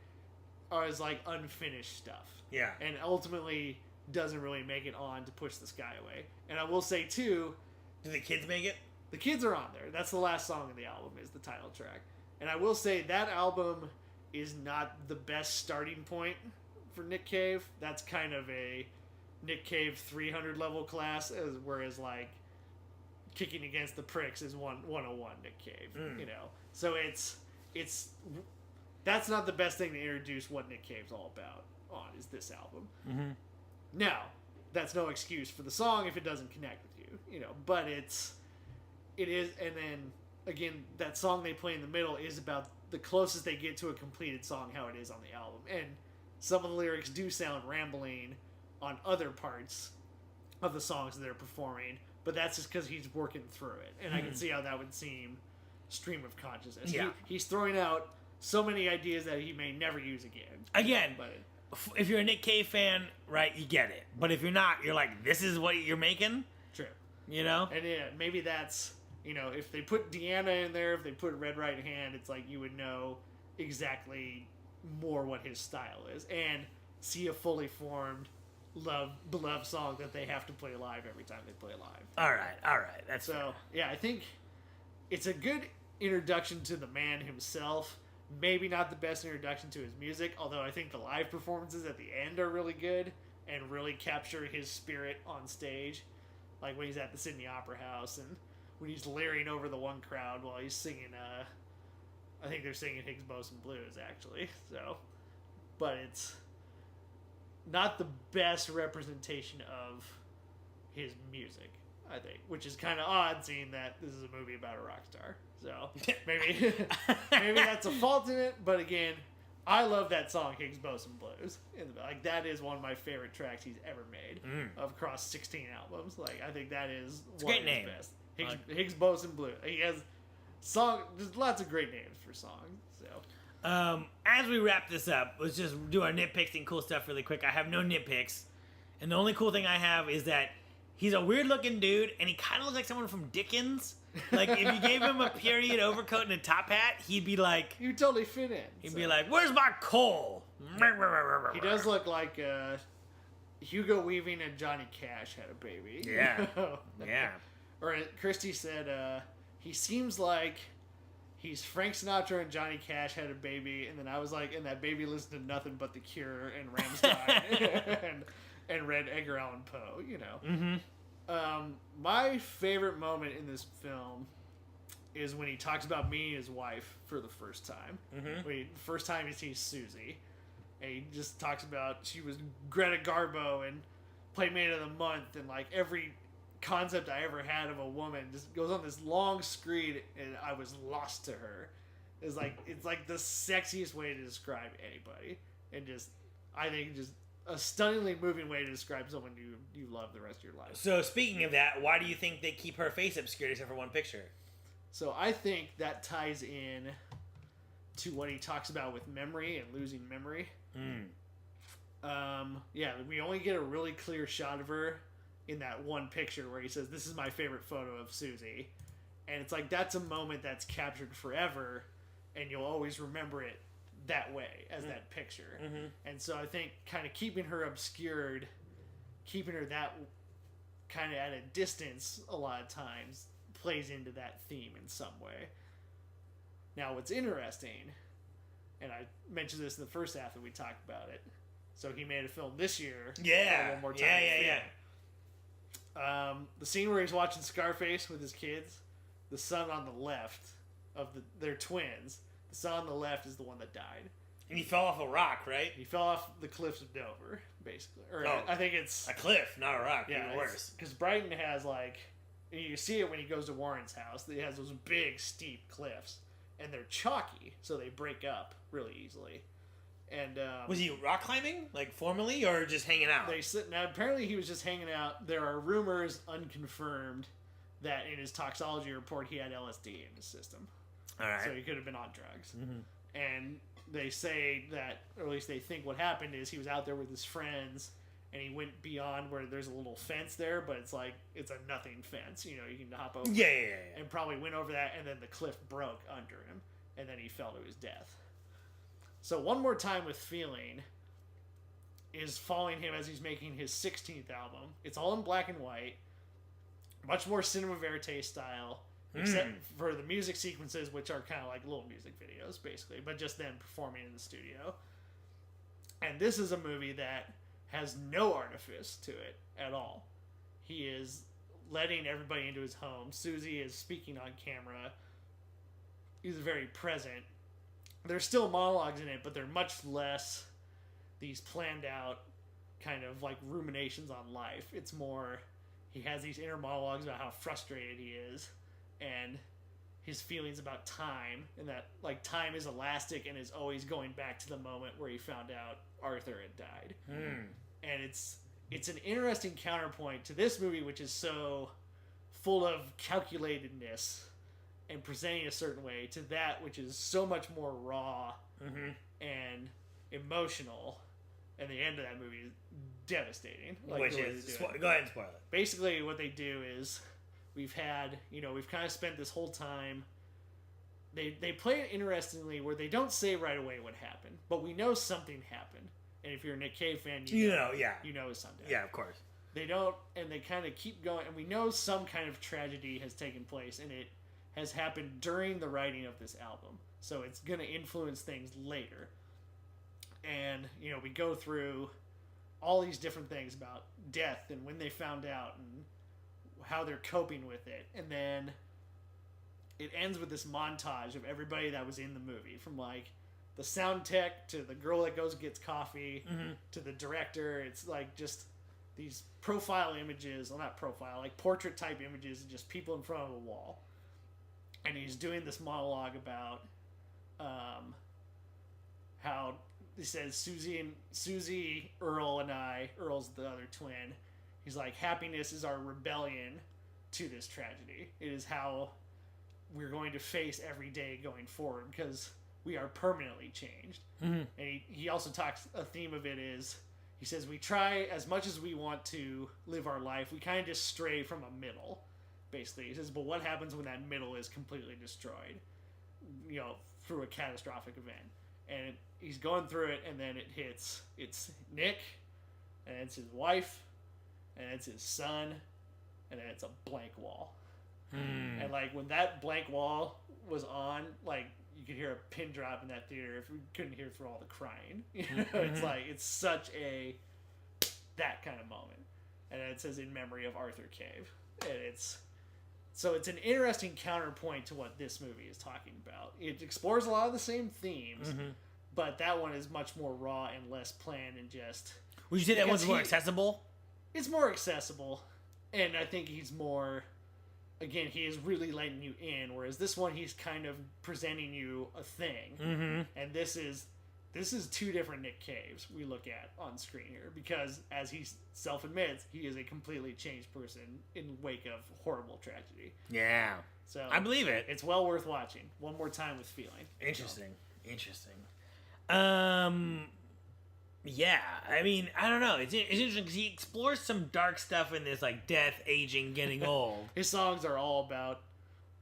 is like unfinished stuff. Yeah. And ultimately doesn't really make it on to push this guy away. And I will say, too... Do the kids make it? The kids are on there. That's the last song of the album, is the title track. And I will say, that album is not the best starting point for Nick Cave. That's kind of a Nick Cave 300 level class, whereas like Kicking Against the Pricks is 101 Nick Cave, you know. So it's that's not the best thing to introduce what Nick Cave's all about on, is this album. Mm-hmm. Now, that's no excuse for the song if it doesn't connect with you, you know, but it is, and then again, that song they play in the middle is about the closest they get to a completed song, how it is on the album. And some of the lyrics do sound rambling on other parts of the songs that they're performing, but that's just because he's working through it. And I can see how that would seem stream of consciousness. Yeah. He's throwing out so many ideas that he may never use again. Again, But if you're a Nick Cave fan, right, you get it. But if you're not, you're like, this is what you're making? true. You know? And yeah, maybe that's, you know, if they put Deanna in there, if they put Red Right Hand, it's like you would know exactly more what his style is. And see a fully formed, beloved song that they have to play live every time they play live. All right. That's So, yeah, I think it's a good introduction to the man himself. Maybe not the best introduction to his music, although I think the live performances at the end are really good and really capture his spirit on stage. Like when he's at the Sydney Opera House and when he's leering over the one crowd while he's singing, I think they're singing Higgs Boson Blues, actually. So, but it's not the best representation of his music, I think, which is kind of odd seeing that this is a movie about a rock star. So maybe that's a fault in it, but again, I love that song Higgs Boson Blues. Like that is one of my favorite tracks he's ever made across 16 albums. Like I think that is one of his best. Higgs Boson Blues. He has there's lots of great names for songs. So as we wrap this up, let's just do our nitpicks and cool stuff really quick. I have no nitpicks. And the only cool thing I have is that he's a weird looking dude, and he kind of looks like someone from Dickens. Like, if you gave him a period overcoat and a top hat, he'd be like... You totally fit in. He'd be like, where's my coal? He does look like Hugo Weaving and Johnny Cash had a baby. Yeah. Yeah. Or Christy said he seems like he's Frank Sinatra and Johnny Cash had a baby, and then I was like, and that baby listened to nothing but The Cure and Rammstein and read Edgar Allan Poe, you know. Mm-hmm. My favorite moment in this film is when he talks about meeting his wife for the first time. Mm-hmm. First time he sees Susie. And he just talks about she was Greta Garbo and Playmate of the Month, and like every concept I ever had of a woman just goes on this long screed, and I was lost to her. It's like the sexiest way to describe anybody, and just I think just a stunningly moving way to describe someone you love the rest of your life. So speaking of that, why do you think they keep her face obscured except for one picture? So I think that ties in to what he talks about with memory and losing memory. Yeah, we only get a really clear shot of her in that one picture where he says, "This is my favorite photo of Susie," and it's like that's a moment that's captured forever, and you'll always remember it that way as that picture. And so I think kind of keeping her obscured, keeping her that kind of at a distance a lot of times plays into that theme in some way. Now what's interesting, and I mentioned this in the first half that we talked about it, so he made a film this year. One More Time. The scene where he's watching Scarface with his kids, the son on the left of they're twins. The son on the left is the one that died. And he fell off a rock, right? He fell off the cliffs of Dover, basically. Or Oh. I think it's A cliff, not a rock. yeah, Even worse. because Brighton has like, and you see it when he goes to Warren's house. It has those big steep cliffs, and they're chalky, so they break up really easily. And Was he rock climbing, like formally, or just hanging out? they sit now. Apparently, he was just hanging out. There are rumors, unconfirmed, that in his toxology report he had LSD in his system, All right. so he could have been on drugs. And they say that, or at least they think what happened is he was out there with his friends, and he went beyond where there's a little fence there, but it's like it's a nothing fence. You know, you can hop over. Yeah. And probably went over that, and then the cliff broke under him, and then he fell to his death. So One More Time with Feeling is following him as he's making his 16th album. It's all in black and white, much more cinema verite style, except for the music sequences, which are kind of like little music videos, basically, but just them performing in the studio. And this is a movie that has no artifice to it at all. He is letting everybody into his home. Susie is speaking on camera. He's very present. There's still monologues in it, but they're much less these planned out kind of like ruminations on life. It's more, he has these inner monologues about how frustrated he is and his feelings about time, and that like time is elastic and is always going back to the moment where he found out Arthur had died. And it's an interesting counterpoint to this movie, which is so full of calculatedness and presenting a certain way, to that which is so much more raw and emotional. And the end of that movie is devastating. Like, Which the way is they do it. go ahead and spoil it. Basically what they do is we've kind of spent this whole time, they play it interestingly where they don't say right away what happened, but we know something happened. And if you're a Nick Cave fan, you know something. Yeah, of course. They don't, and they kind of keep going, and we know some kind of tragedy has taken place, and it has happened during the writing of this album. So it's going to influence things later. And, we go through all these different things about death and when they found out and how they're coping with it. And then it ends with this montage of everybody that was in the movie, from like the sound tech to the girl that goes and gets coffee to the director. It's like just these profile images, well, not profile, like portrait type images of just people in front of a wall. And he's doing this monologue about how he says Susie, Earl, and I, Earl's the other twin, he's like, happiness is our rebellion to this tragedy. It is how we're going to face every day going forward, because we are permanently changed. And he also talks, a theme of it is he says, we try as much as we want to live our life, we kind of just stray from a middle, basically. He says, but what happens when that middle is completely destroyed, through a catastrophic event? And he's going through it, and then it's Nick, and it's his wife, and it's his son, and then it's a blank wall. And like when that blank wall was on, like you could hear a pin drop in that theater if we couldn't hear through all the crying. It's like it's such that kind of moment. And it says in memory of Arthur Cave. And it's an interesting counterpoint to what this movie is talking about. It explores a lot of the same themes, but that one is much more raw and less planned and just. Would you say that one's more accessible? It's more accessible, and I think he's more. Again, he is really letting you in, whereas this one he's kind of presenting you a thing, and this is two different Nick Caves we look at on screen here, because as he self-admits, he is a completely changed person in wake of horrible tragedy. Yeah, so I believe it. It's well worth watching one more time with feeling. Interesting. Yeah, I mean, I don't know. It's interesting because he explores some dark stuff in this, like death, aging, getting old. His songs are all about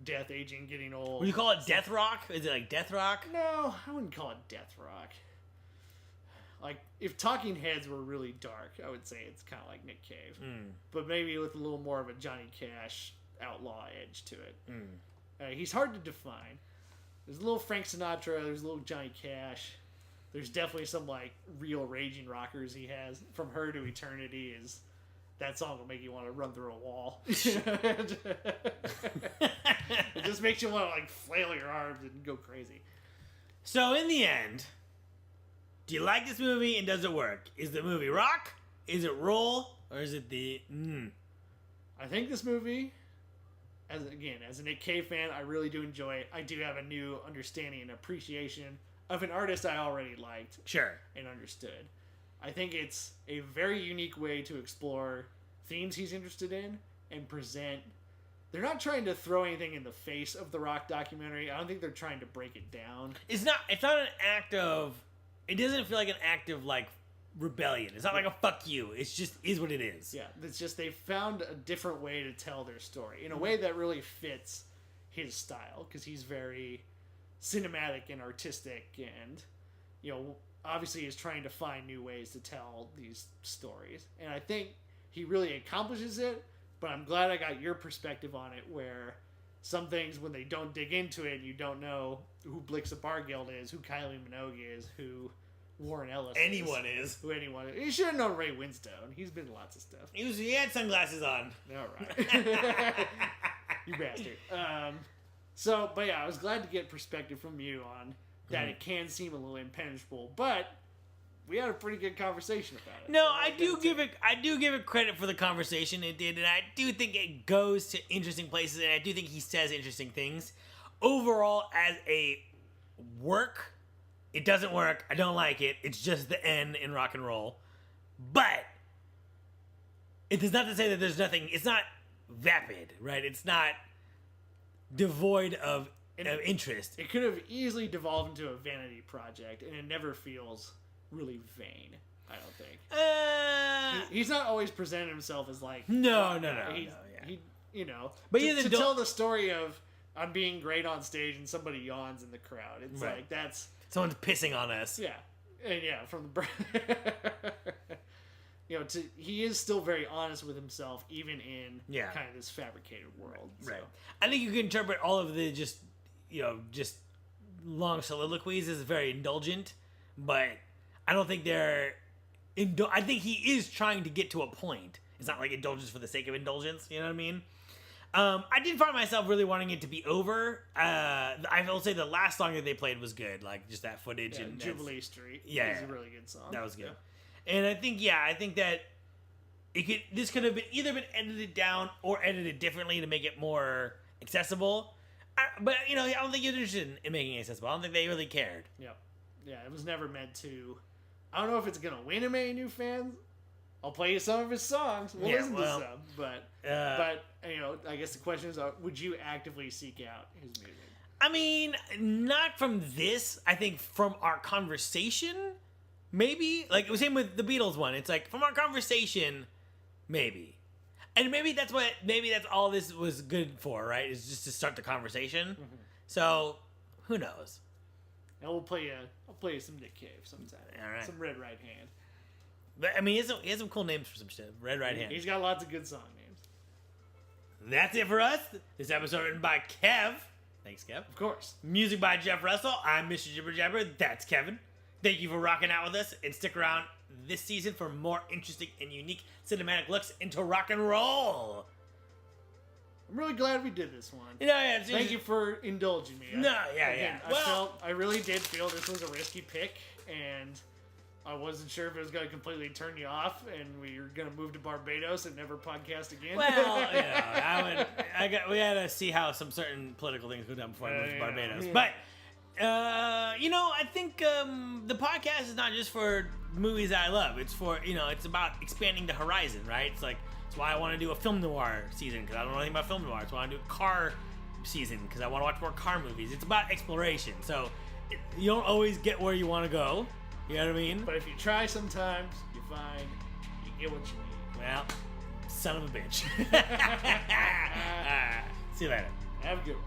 death, aging, getting old. Would you call it death rock? Is it like death rock? No, I wouldn't call it death rock. Like, if Talking Heads were really dark, I would say it's kind of like Nick Cave. But maybe with a little more of a Johnny Cash outlaw edge to it. He's hard to define. There's a little Frank Sinatra, there's a little Johnny Cash. There's definitely some, like, real raging rockers he has. From Her to Eternity is... That song will make you want to run through a wall. It just makes you want to, like, flail your arms and go crazy. So, in the end, do you like this movie and does it work? Is the movie rock? Is it roll? Or is it the... I think this movie... As a Nick Cave fan, I really do enjoy it. I do have a new understanding and appreciation of an artist I already liked. Sure. And understood. I think it's a very unique way to explore themes he's interested in and present. They're not trying to throw anything in the face of the Rock documentary. I don't think they're trying to break it down. It's not an act of... It doesn't feel like an act of, like, rebellion. It's not like a fuck you. It's just is what it is. Yeah, it's just they found a different way to tell their story in a way that really fits his style, because he's very cinematic and artistic, and obviously is trying to find new ways to tell these stories, and I think he really accomplishes it. But I'm glad I got your perspective on it, where some things, when they don't dig into it, you don't know who Blixa Bargeld is, who Kylie Minogue is, who Warren Ellis anyone is. Who anyone is. You should have known Ray Winstone. He's been in lots of stuff. He had sunglasses on. All right. You bastard. But yeah, I was glad to get perspective from you on that. It can seem a little impenetrable, but we had a pretty good conversation about it. No, I do give it credit for the conversation it did, and I do think it goes to interesting places, and I do think he says interesting things. Overall, as a work, it doesn't work. I don't like it. It's just the N in rock and roll. But it is not to say that there's nothing. It's not vapid, right? It's not devoid of interest. It could have easily devolved into a vanity project, and it never feels really vain, I don't think. He's not always presented himself as like... No. But to tell the story of, I'm being great on stage and somebody yawns in the crowd. It's right. like, that's... Someone's pissing on us. Yeah. And yeah, from the... he is still very honest with himself, even in kind of this fabricated world. Right. So. I think you can interpret all of the just long soliloquies as very indulgent, but I don't think they're... I think he is trying to get to a point. It's not like indulgence for the sake of indulgence, you know what I mean? I did find myself really wanting it to be over. I will say the last song that they played was good, like just that footage and Jubilee Street. Yeah, is a really good song. That was good. Yeah. And I think that this could have been either been edited down or edited differently to make it more accessible. But I don't think he was interested in making it accessible. I don't think they really cared. Yeah, it was never meant to. I don't know if it's gonna win him any new fans. I'll play you some of his songs. We'll listen to some. But I guess the question is, would you actively seek out his music? I mean, not from this. I think from our conversation, maybe like same with the Beatles one. It's like from our conversation, maybe, and maybe that's all this was good for, right? Is just to start the conversation. Mm-hmm. So who knows? And I'll play you some Nick Cave sometime. All right. Some Red Right Hand. But I mean, he has some cool names for some shit. Red Right Hand. He's got lots of good song names. That's it for us. This episode written by Kev. Thanks, Kev. Of course. Music by Jeff Russell. I'm Mr. Jibber Jabber. That's Kevin. Thank you for rocking out with us, and stick around this season for more interesting and unique cinematic looks into rock and roll. I'm really glad we did this one. Yeah, Thank you for indulging me. Yeah. I really did feel this was a risky pick, and I wasn't sure if it was going to completely turn you off, and we were going to move to Barbados and never podcast again. Well, we had to see how some certain political things go down before I moved to Barbados. Yeah. But, I think the podcast is not just for movies that I love. It's for, it's about expanding the horizon, right? It's why I want to do a film noir season, because I don't know anything about film noir. It's why I want to do a car season, because I want to watch more car movies. It's about exploration. So you don't always get where you want to go. You know what I mean? But if you try sometimes, you find you get what you need. Well, son of a bitch. See you later. Have a good one.